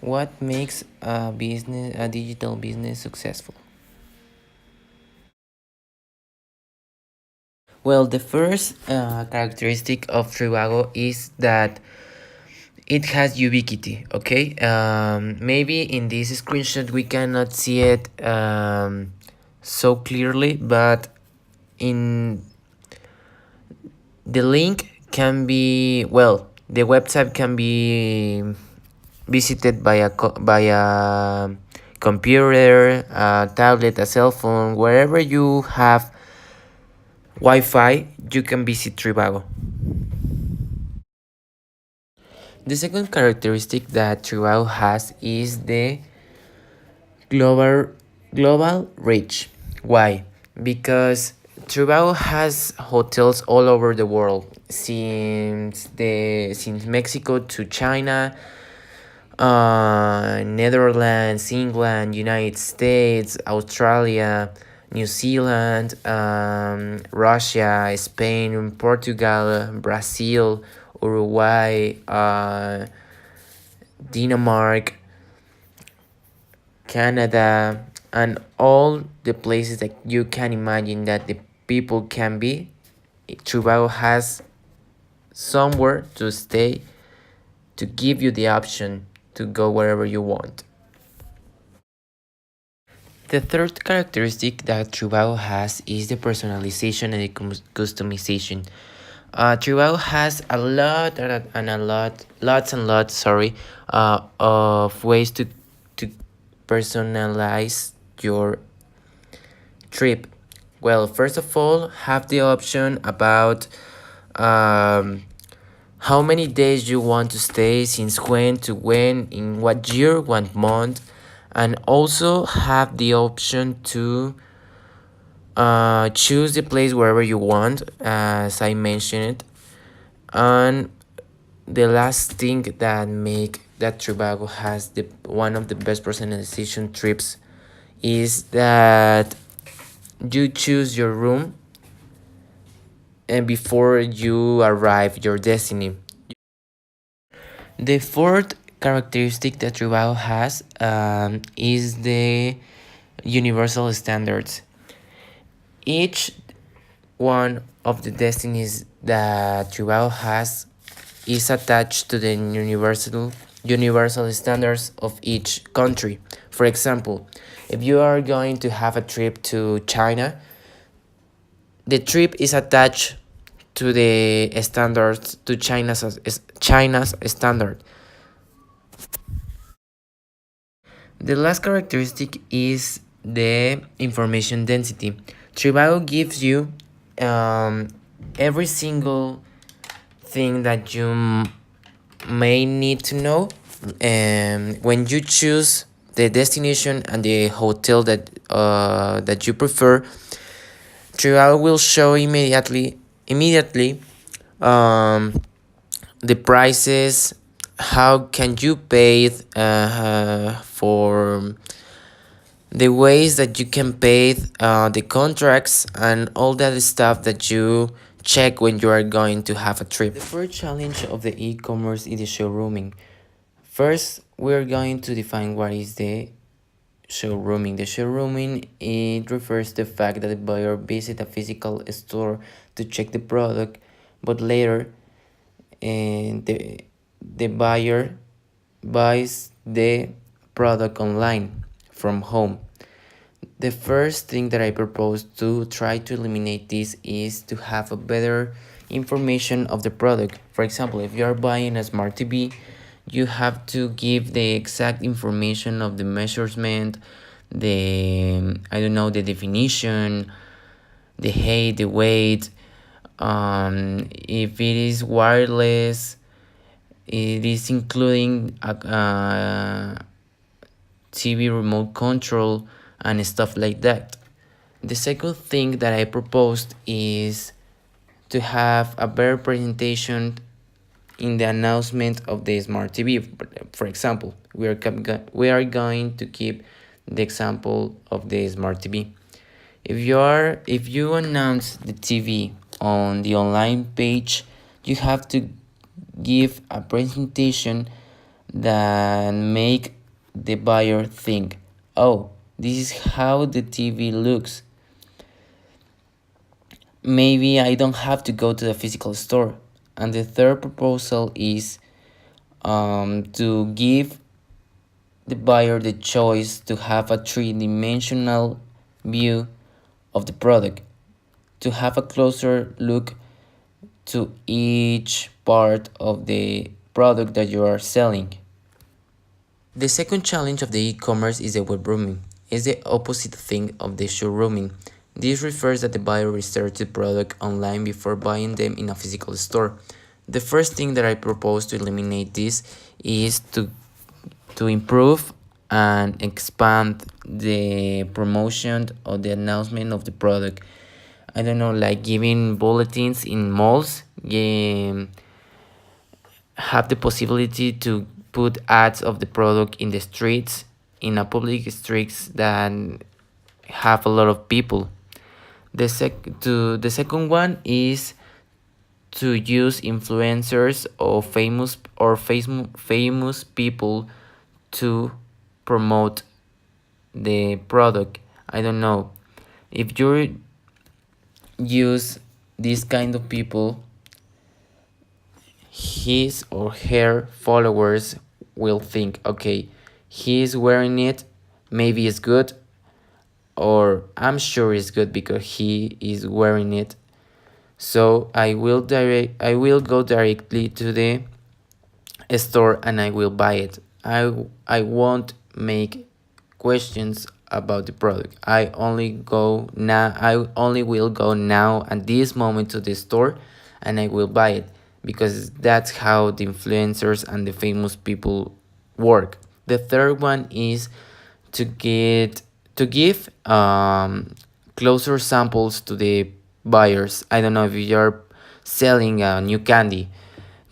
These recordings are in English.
What makes a digital business successful? Well, the first characteristic of Trivago is that it has ubiquity. Okay, maybe in this screenshot we cannot see it so clearly, but in the link can be, well, the website can be visited by a computer, a tablet, a cell phone, wherever you have Wi-Fi, you can visit Trivago. The second characteristic that Trivago has is the global global reach. Why? Because Trivago has hotels all over the world, since Mexico to China, Netherlands, England, United States, Australia, New Zealand, Russia, Spain, Portugal, Brazil, Uruguay, Denmark, Canada, and all the places that you can imagine that the people can be. Trivago has somewhere to stay to give you the option to go wherever you want. The third characteristic that Trivago has is the personalization and the customization. Trivago has a lot and a lot, lots and lots, sorry, of ways to personalize your trip. Well, first of all, have the option about um, how many days you want to stay, since when to when, in what year, what month, and also have the option to choose the place wherever you want, as I mentioned. And the last thing that make that Trivago has the one of the best personalization trips is that you choose your room and before you arrive your destiny. The fourth characteristic that Trivago has is the universal standards. Each one of the destinies that Trivago has is attached to the universal standards of each country. For example, if you are going to have a trip to China, the trip is attached to the standards to China's standard. The last characteristic is the information density. Trivago gives you um, every single thing that you may need to know when you choose the destination and the hotel that you prefer. Trivago will show immediately um, the prices, how can you pay for the ways that you can pay, the contracts, and all that stuff that you check when you are going to have a trip. The first challenge of the e-commerce is the showrooming. First, we're going to define what is the showrooming. The showrooming, it refers to the fact that the buyer visits a physical store to check the product, but later the buyer buys the product online from home. The first thing that I propose to try to eliminate this is to have a better information of the product. For example, if you are buying a smart TV, you have to give the exact information of the measurement, the I don't know, the definition, the height, the weight, if it is wireless, it is including a TV remote control and stuff like that. The second thing that I proposed is to have a better presentation in the announcement of the smart TV. For example, we are going to keep the example of the smart TV. If you announce the TV on the online page, you have to give a presentation that make the buyer think, oh, this is how the TV looks. Maybe I don't have to go to the physical store. And the third proposal is to give the buyer the choice to have a three-dimensional view of the product, to have a closer look to each part of the product that you are selling. The second challenge of the e-commerce is the web rooming. It's the opposite thing of the showrooming. This refers that the buyer researches the product online before buying them in a physical store. The first thing that I propose to eliminate this is to improve and expand the promotion or the announcement of the product. I don't know, like giving bulletins in malls, have the possibility to put ads of the product in the streets, in a public streets that have a lot of people. The second one is to use influencers or famous people to promote the product. I don't know, if you use this kind of people, his or her followers will think, okay, he's wearing it, maybe it's good, or I'm sure it's good because he is wearing it. So I will go directly to the store and I will buy it. I won't make questions about the product. I only will go now at this moment to the store and I will buy it, because that's how the influencers and the famous people work. The third one is to give closer samples to the buyers. I don't know, if you're selling a new candy,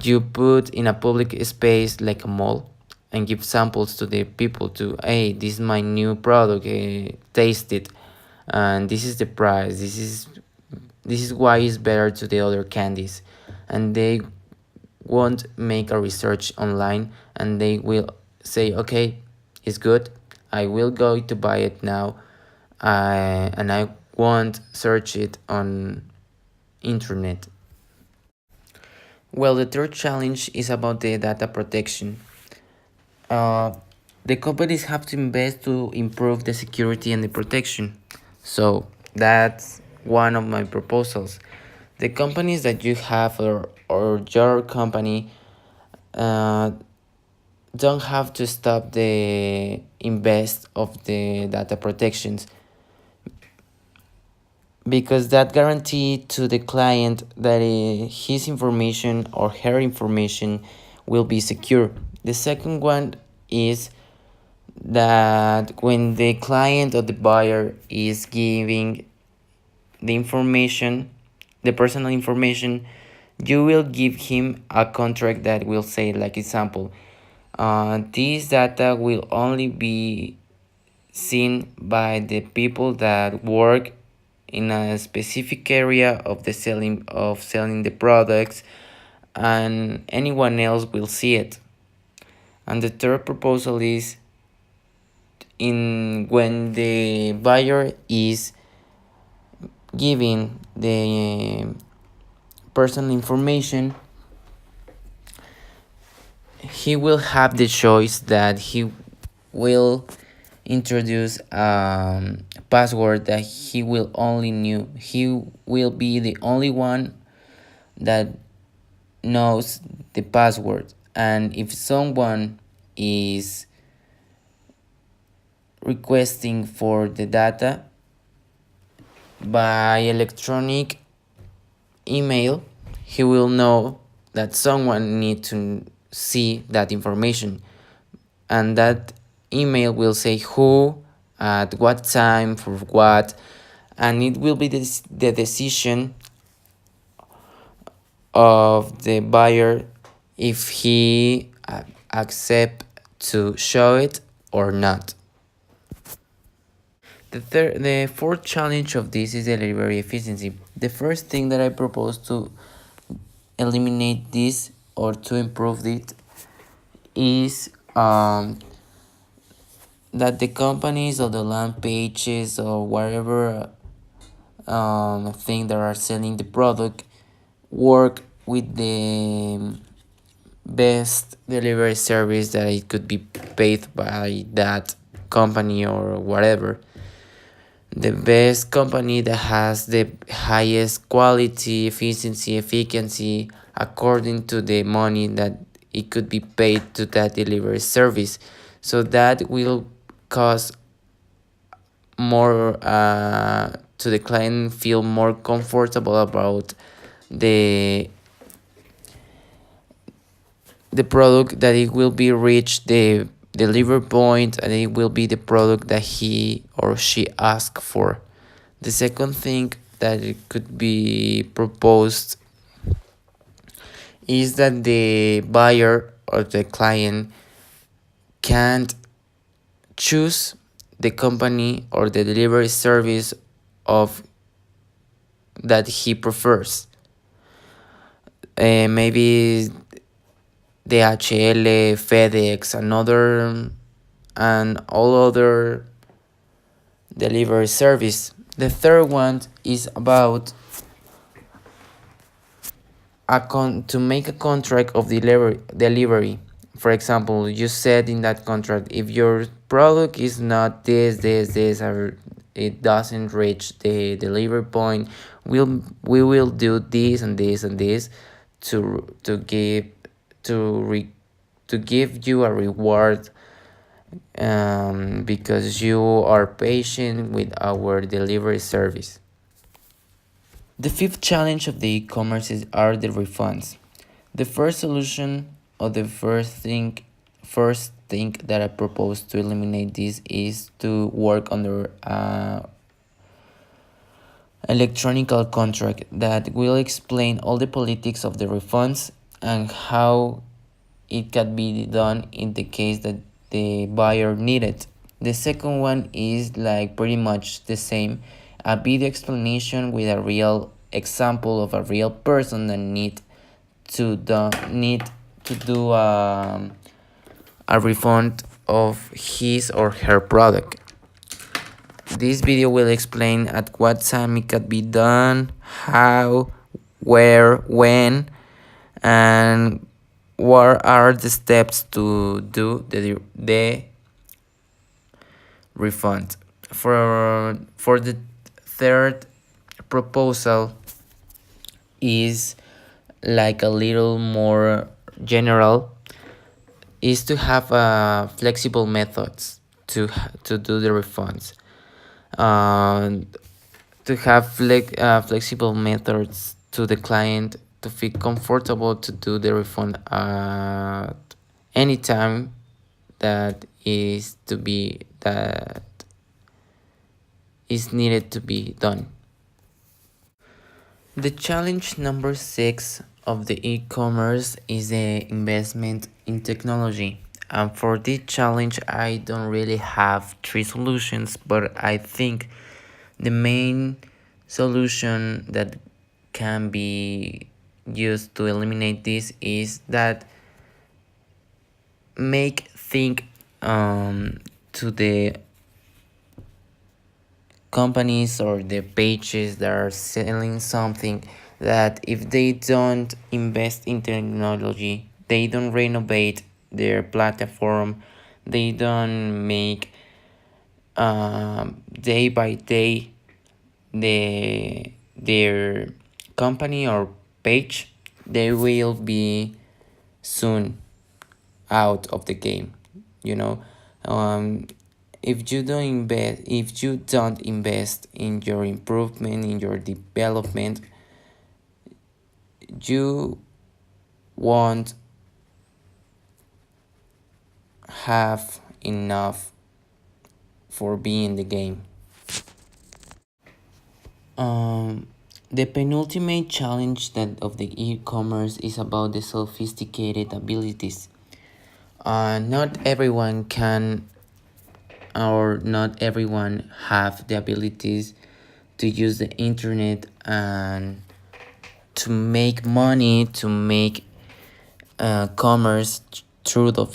you put in a public space like a mall and give samples to the people to, hey, this is my new product, taste it, and this is the price, this is why it's better to the other candies. And they won't make a research online and they will say, okay, it's good, I will go to buy it now, and I won't search it on internet. Well, the third challenge is about the data protection. The companies have to invest to improve the security and the protection. So that's one of my proposals. The companies that you have, or your company, don't have to stop the invest of the data protections, because that guarantee to the client that his information or her information will be secure. The second one is that when the client or the buyer is giving the information, the personal information, you will give him a contract that will say, like example, this data will only be seen by the people that work in a specific area of selling the products, and anyone else will see it. And the third proposal is, when the buyer is giving the personal information, he will have the choice that he will introduce a password that he will be the only one that knows the password. And if someone is requesting for the data by electronic email, he will know that someone needs to see that information, and that email will say who, at what time, for what, and it will be the decision of the buyer if he accept to show it or not. The fourth challenge of this is delivery efficiency. The first thing that I propose to eliminate this or to improve it is that the companies or the land pages or whatever thing that are selling the product work with the best delivery service that it could be paid by that company or whatever. The best company that has the highest quality, efficiency according to the money that it could be paid to that delivery service. So that will cause more to the client feel more comfortable about the product, that it will be reached the delivery point and it will be the product that he or she asked for. The second thing that it could be proposed is that the buyer or the client can't choose the company or the delivery service of that he prefers. Maybe DHL, FedEx, and all other delivery service. The third one is about to make a contract of delivery. For example, you said in that contract, if your product is not this, or it doesn't reach the delivery point, we will do this and this and this to give you a reward, because you are patient with our delivery service. The fifth challenge of the e-commerce are the refunds. The first solution, or the first thing that I propose to eliminate this, is to work under electronic contract that will explain all the politics of the refunds and how it can be done in the case that the buyer need it. The second one is like pretty much the same, a video explanation with a real example of a real person that need to do a refund of his or her product. This video will explain at what time it can be done, how, where, when, and what are the steps to do the refund. For the third proposal is like a little more general, is to have flexible methods to do the refunds. To have flexible methods to the client to feel comfortable to do the refund at any time that is needed to be done. The challenge number 6 of the e-commerce is the investment in technology. And for this challenge, I don't really have 3 solutions, but I think the main solution that can be used to eliminate this is that think to the companies or the pages that are selling something, that if they don't invest in technology, they don't renovate their platform, they don't make day by day their company or page, they will be soon out of the game. If you don't invest in your improvement, in your development, you won't have enough for being in the game. The penultimate challenge of the e-commerce is about the sophisticated abilities. Not everyone can, or not everyone have the abilities to use the internet and to make money, to make commerce through the